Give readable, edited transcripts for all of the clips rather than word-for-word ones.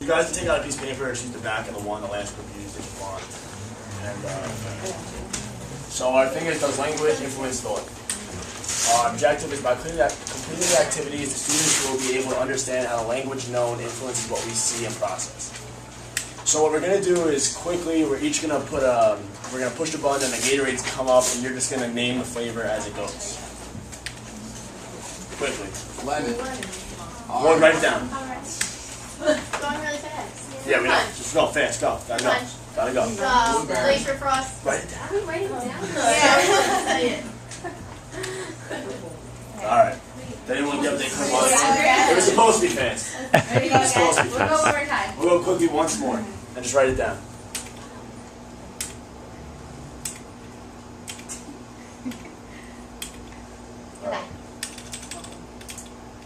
You guys can take out a piece of paper and shoot the back of the last book you used if you want. And so our thing is, does language influence thought? Our objective is by completing the activities, the students will be able to understand how the language known influences what we see and process. So what we're going to do is quickly, we're each going to put we're going to push the button and the Gatorade's come up, and you're just going to name the flavor as it goes. Quickly. Lemon. Or write it down. Going really fast. Yeah, we know. Just go fast. Go. Gotta go. Gotta go. Glacier Frost. Write it down. I'm writing it down. Yeah. All right. Did anyone get what they come on? It was supposed to be fast. Ready, go It's supposed to again. be We'll go fast. one more time. We'll go quickly once more and just write it down. Okay.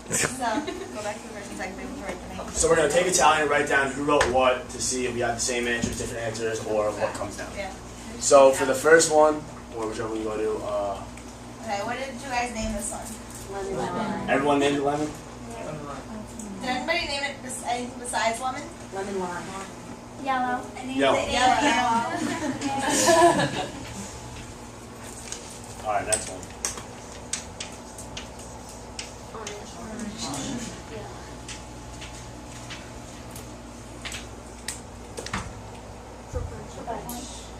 So, go back to the first and second page. Write the name. So we're going to take a tally and write down who wrote what to see if we have the same answers, different answers, or what comes down. Yeah. So for the first one, or whichever one you want to do, Okay, what did you guys name this one? Lemon. everyone named it lemon? Did anybody name it anything besides lemon? Lemon lime. Yellow. Yellow. Yellow. All right, next one.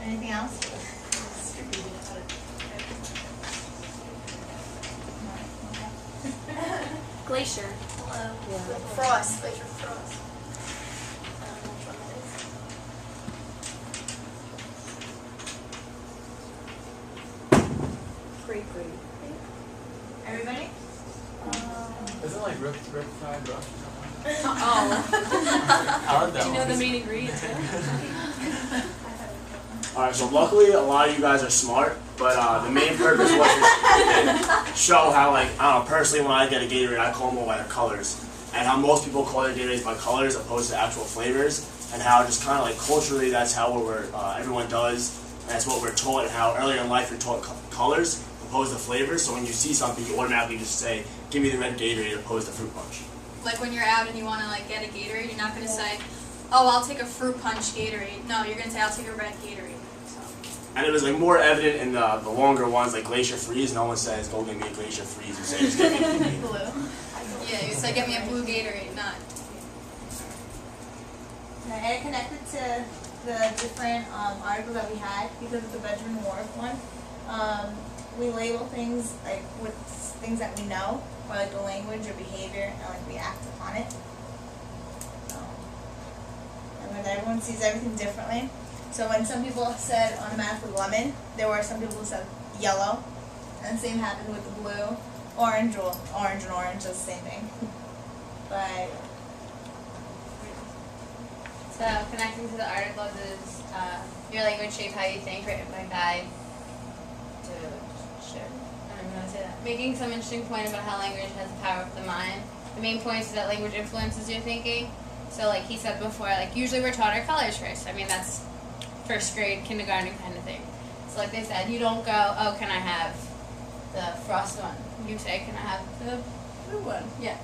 Anything else? Glacier. Frost. Glacier Frost. Creek. Everybody? Is it like rip fried rough? Oh. I like that Do you know one. the main ingredients? All right, so luckily a lot of you guys are smart, but the main purpose was to show how, like, I don't know, personally when I get a Gatorade, I call them all by their colors, and how most people call their Gatorades by colors opposed to actual flavors, and how just kind of like culturally that's how everyone does, and that's what we're taught, and how earlier in life you're taught colors opposed to flavors. So when you see something, you automatically just say, "Give me the red Gatorade," opposed to fruit punch. Like when you're out and you want to like get a Gatorade, you're not going to say, "Oh, I'll take a fruit punch Gatorade." No, you're going to say, "I'll take a red Gatorade." So. And it was like more evident in the longer ones, like Glacier Freeze. No one says, "Go get me a Glacier Freeze." You say, "Just get me a Blue." Yeah, you say, "Get me a blue Gatorade," not. And it connected to the different articles that we had because of the Benjamin Wharf one. We label things like with things that we know, or like the language or behavior, and like we act upon it. And then everyone sees everything differently. So when some people said automatically lemon, there were some people who said yellow, and the same happened with the blue, orange and orange, is the same thing. But So connecting to the articles is your language shapes how you think, written by Guy. I don't even know how to say that. Making some interesting point about how language has the power of the mind. The main point is that language influences your thinking. So like he said before, like usually we're taught our colors first. I mean that's first grade, kindergarten kind of thing. So like they said, you don't go, "Oh, can I have the frost one?" You say, "Can I have the blue one?" Yeah.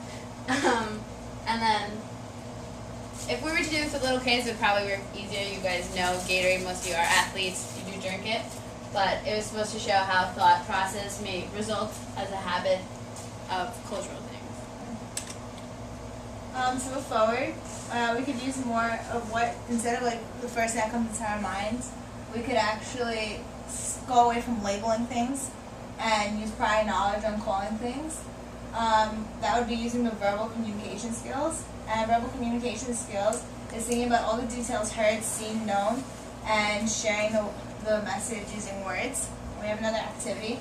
And then if we were to do this with little kids, it would probably work easier. You guys know Gatorade, most of you are athletes, you do drink it. But it was supposed to show how thought process may result as a habit of cultural things. to move forward, we could use more of what, instead of like the first thing that comes into our minds, we could actually go away from labeling things and use prior knowledge on calling things. That would be using the verbal communication skills. And verbal communication skills is thinking about all the details heard, seen, known, and sharing the message using words. We have another activity,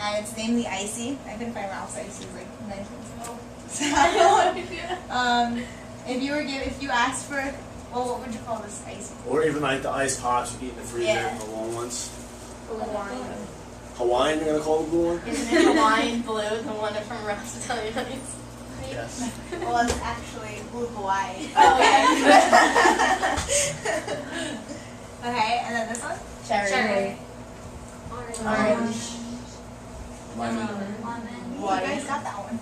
and it's named the Icy. I couldn't find Ralph's Icy. It was like 9 minutes ago. So, if you asked for, well, what would you call this Icy? Or even like the ice pops you eat in the freezer, Yeah. the long ones. Hawaiian. Hawaiian, you're gonna call the blue one? Isn't it Hawaiian blue, the one from Ralph's Italian Nights? Yes. Well, it's actually Blue Hawaii. Oh, yeah. Okay, and then this one? Cherry. Orange. Lemon. You guys got that one.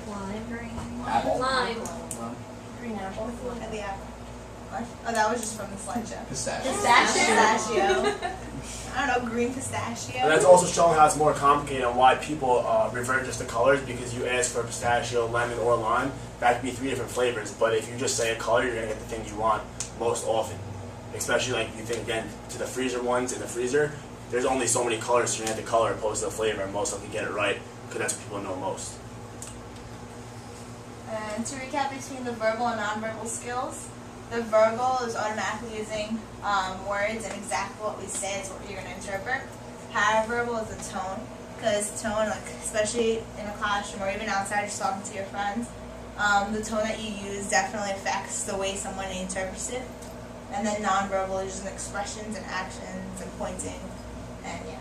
Lime. Apple. Lime. Green apple. And the apple. What? Oh, that was just from the slideshow. Pistachio. Pistachio. I don't know, green pistachio. And that's also showing how it's more complicated and why people revert just to colors, because you ask for pistachio, lemon, or lime. That could be 3 different flavors, but if you just say a color, you're going to get the thing you want most often. Especially like you think again to the freezer ones in the freezer, there's only so many colors, so you're going to have the color opposed to the flavor, and most of them get it right because that's what people know most. And to recap between the verbal and nonverbal skills, the verbal is automatically using words and exactly what we say is what you're going to interpret. Paraverbal is a tone, because tone, like especially in a classroom or even outside just talking to your friends, the tone that you use definitely affects the way someone interprets it. And then nonverbal is using expressions and actions and pointing, and yeah.